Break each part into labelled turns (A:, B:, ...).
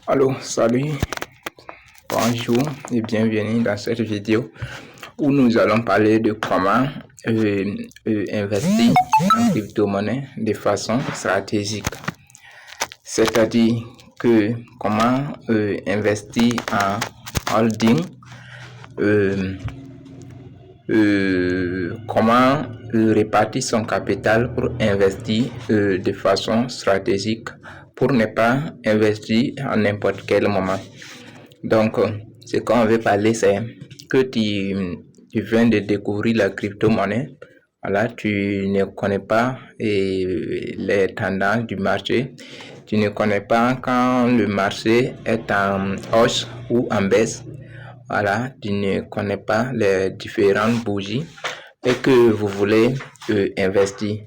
A: Allô, salut, bonjour et bienvenue dans cette vidéo où nous allons parler de comment investir en crypto-monnaie de façon stratégique. C'est-à-dire que comment investir en holding, comment répartir son capital pour investir de façon stratégique pour ne pas investir à n'importe quel moment. Donc, ce qu'on veut parler, c'est que tu viens de découvrir la crypto-monnaie. Voilà, tu ne connais pas les tendances du marché. Tu ne connais pas quand le marché est en hausse ou en baisse. Voilà, tu ne connais pas les différentes bougies et que vous voulez investir.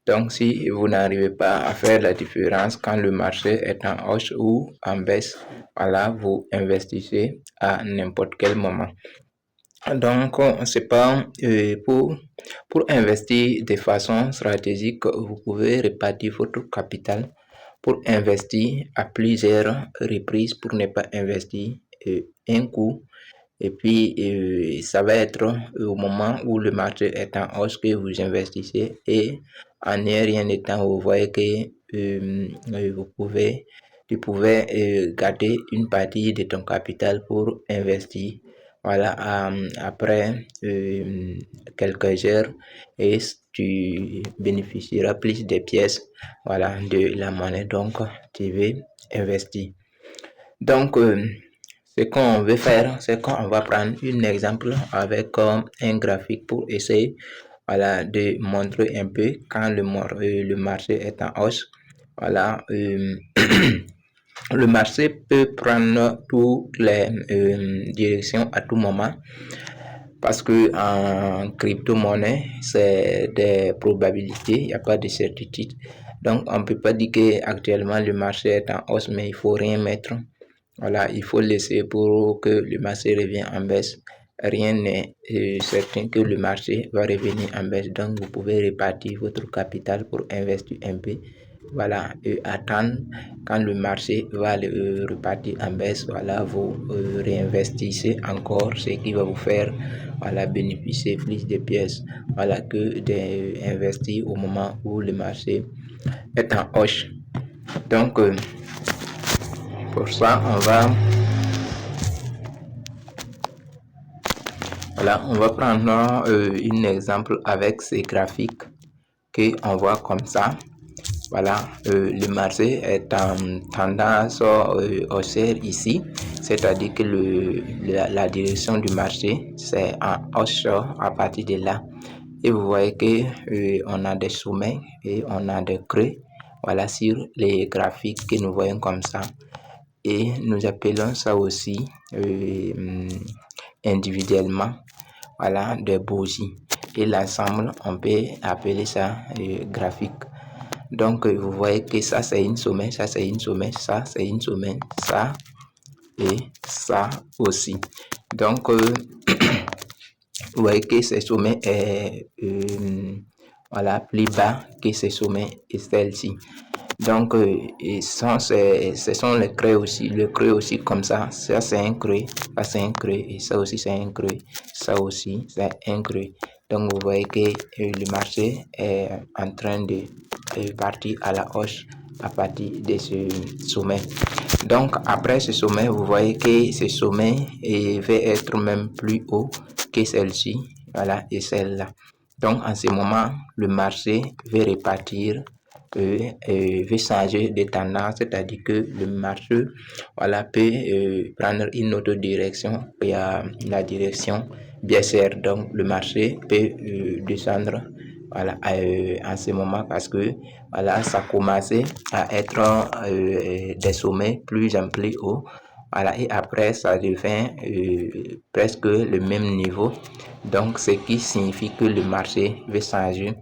A: Donc, si vous n'arrivez pas à faire la différence quand le marché est en hausse ou en baisse, voilà, vous investissez à n'importe quel moment. Donc, c'est pas pour investir de façon stratégique, vous pouvez répartir votre capital pour investir à plusieurs reprises pour ne pas investir un coup. Et puis, ça va être au moment où le marché est en hausse que vous investissez et en rien de temps, vous voyez que tu pouvais garder une partie de ton capital pour investir. Voilà, après quelques heures, et tu bénéficieras plus des pièces, voilà, de la monnaie. Donc, tu veux investir. Donc, ce qu'on veut faire, c'est qu'on va prendre un exemple avec un graphique pour essayer, voilà, de montrer un peu quand le marché est en hausse. Voilà, le marché peut prendre toutes les directions à tout moment parce que en crypto-monnaie, c'est des probabilités, il n'y a pas de certitude. Donc, on ne peut pas dire qu'actuellement le marché est en hausse, mais il faut rien mettre. Voilà, il faut laisser pour que le marché revienne en baisse. Rien n'est certain que le marché va revenir en baisse. Donc, vous pouvez répartir votre capital pour investir un peu. Voilà, et attendre quand le marché va repartir en baisse. Voilà, vous réinvestissez encore, ce qui va vous faire, voilà, bénéficier plus de pièces. Voilà, que d'investir au moment où le marché est en hausse. Donc, pour ça, on va prendre un exemple avec ces graphiques qu'on voit comme ça. Voilà, le marché est en tendance haussière ici, c'est-à-dire que la direction du marché, c'est en hausse à partir de là. Et vous voyez que on a des sommets et on a des creux, voilà, sur les graphiques que nous voyons comme ça. Et nous appelons ça aussi individuellement, voilà, des bougies. Et l'ensemble, on peut appeler ça graphique. Donc, vous voyez que ça, c'est une sommet, ça, c'est une sommet, ça, c'est une sommet, ça et ça aussi. Donc, vous voyez que ce sommet est voilà, plus bas que ce sommet et celle-ci. Donc, ce sont les creux aussi. Le creux aussi comme ça. Ça, c'est un creux. Ça, c'est un creux. Et ça aussi, c'est un creux. Ça aussi, c'est un creux. Donc, vous voyez que le marché est en train de partir à la hausse à partir de ce sommet. Donc, après ce sommet, vous voyez que ce sommet va être même plus haut que celle-ci. Voilà, et celle-là. Donc, en ce moment, le marché va repartir, veut changer de tendance, c'est-à-dire que le marché, voilà, peut prendre une autre direction, il y a la direction baissière. Donc, le marché peut descendre, voilà, en ce moment parce que, voilà, ça commençait à être des sommets plus en plus haut. Voilà, et après, ça devient presque le même niveau. Donc, ce qui signifie que le marché va changer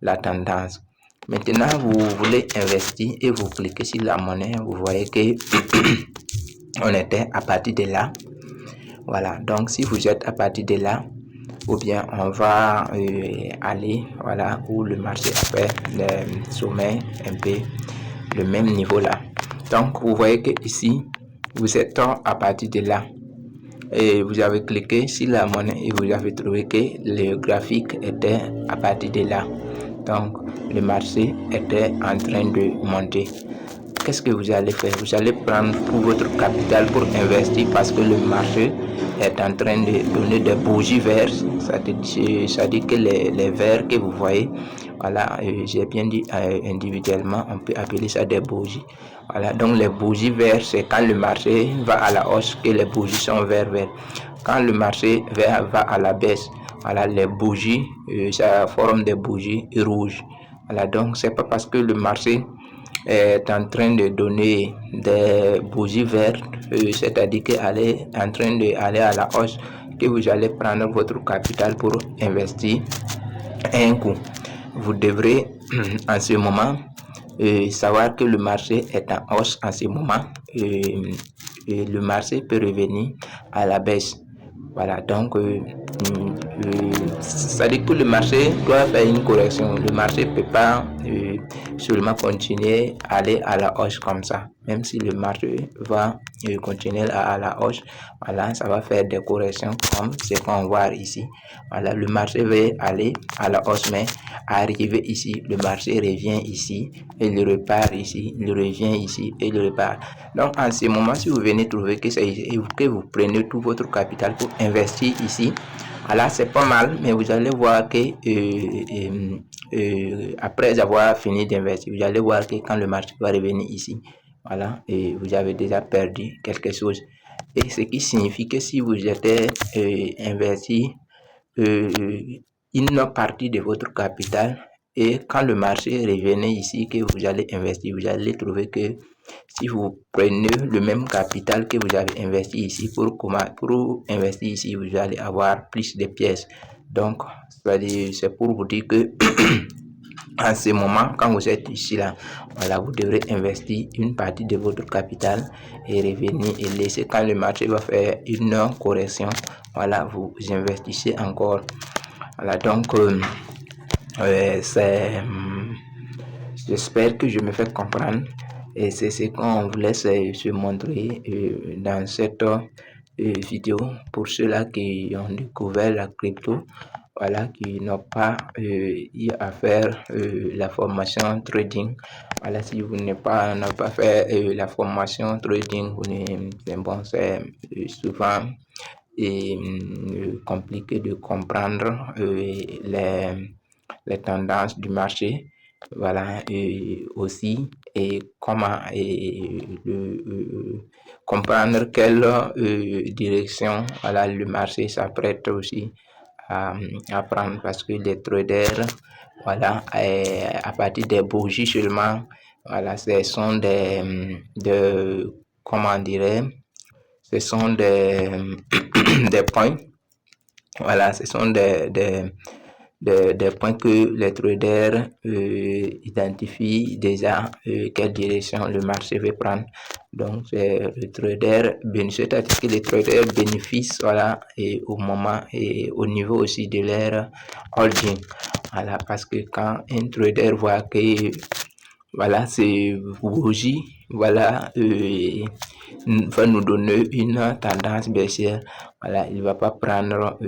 A: la tendance. Maintenant, vous voulez investir et vous cliquez sur la monnaie. Vous voyez que on était à partir de là. Voilà, donc si vous êtes à partir de là, ou bien on va aller, voilà, où le marché a fait le sommet un peu le même niveau là. Donc, vous voyez que ici, vous êtes à partir de là. Et vous avez cliqué sur la monnaie et vous avez trouvé que le graphique était à partir de là. Donc, le marché était en train de monter. Qu'est-ce que vous allez faire? Vous allez prendre tout votre capital pour investir parce que le marché est en train de donner des bougies vertes. Ça dit que les verts que vous voyez, voilà, j'ai bien dit individuellement, on peut appeler ça des bougies. Voilà, donc les bougies vertes, c'est quand le marché va à la hausse que les bougies sont vertes. Quand le marché va à la baisse, voilà, les bougies, ça forme des bougies rouges. Voilà, donc c'est pas parce que le marché est en train de donner des bougies vertes, c'est-à-dire qu'elle est en train d'aller à la hausse, que vous allez prendre votre capital pour investir un coup. Vous devrez en ce moment savoir que le marché est en hausse en ce moment. Le marché peut revenir à la baisse. Voilà, donc ça dit que le marché doit faire une correction. Le marché ne peut pas seulement continuer à aller à la hausse comme ça. Même si le marché va continuer à la hausse, voilà, ça va faire des corrections comme ce qu'on voit ici. Voilà, le marché va aller à la hausse, mais arrivé ici, le marché revient ici, et il repart ici, il revient ici, et il repart. Donc, en ce moment, si vous venez trouver que vous prenez tout votre capital pour investir ici, voilà, c'est pas mal, mais vous allez voir que après avoir fini d'investir, vous allez voir que quand le marché va revenir ici, voilà, et vous avez déjà perdu quelque chose. Et ce qui signifie que si vous êtes investi une partie de votre capital, et quand le marché revenait ici, que vous allez investir, vous allez trouver que si vous prenez le même capital que vous avez investi ici pour investir ici, vous allez avoir plus de pièces. Donc, c'est pour vous dire que en ce moment, quand vous êtes ici là, voilà, vous devrez investir une partie de votre capital et revenir et laisser quand le marché va faire une correction, voilà, vous investissez encore. Voilà, donc j'espère que je me fais comprendre et c'est ce qu'on voulait se montrer dans cette vidéo pour ceux-là qui ont découvert la crypto, voilà, qui n'ont pas eu à faire la formation trading. Voilà, si vous n'avez pas fait la formation trading, c'est souvent compliqué de comprendre les tendances du marché, voilà, et aussi et comment comprendre quelle direction, voilà, le marché s'apprête aussi à prendre, parce que les traders, voilà, à partir des bougies seulement, voilà, ce sont comment dirais, ce sont des points, voilà, ce sont des points que les traders identifient déjà quelle direction le marché veut prendre. Donc, le trader bénéficie, c'est-à-dire que les traders bénéficient, voilà, et au moment et au niveau aussi de leur holding. Voilà, parce que quand un trader voit que voilà, c'est bougie, voilà, va nous donner une tendance baissière. Voilà, il ne va pas prendre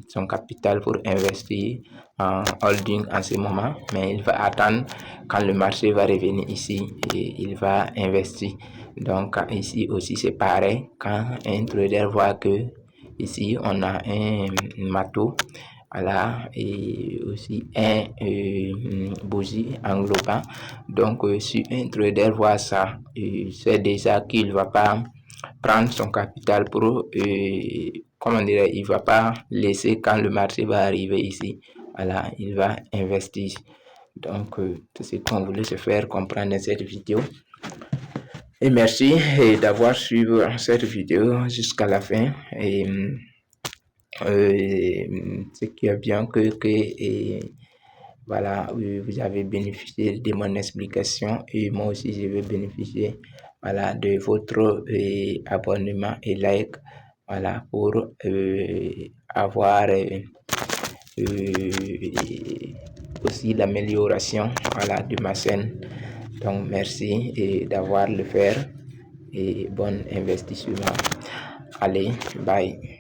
A: son capital pour investir en holding en ce moment, mais il va attendre quand le marché va revenir ici et il va investir. Donc ici aussi c'est pareil, quand un trader voit que ici on a un matou, voilà, et aussi un bougie englobant. Donc si un trader voit ça, c'est déjà qu'il ne va pas prendre son capital pour comment dire, il va pas laisser quand le marché va arriver ici, voilà, il va investir. Donc c'est ce qu'on voulait se faire comprendre dans cette vidéo. Et merci d'avoir suivi cette vidéo jusqu'à la fin. Et ce qui est bien que voilà, vous avez bénéficié de mon explication et moi aussi je vais bénéficier, voilà, de votre abonnement et like, voilà, pour avoir aussi l'amélioration, voilà, de ma chaîne. Donc merci et d'avoir le faire. et bon investissement. Allez, bye.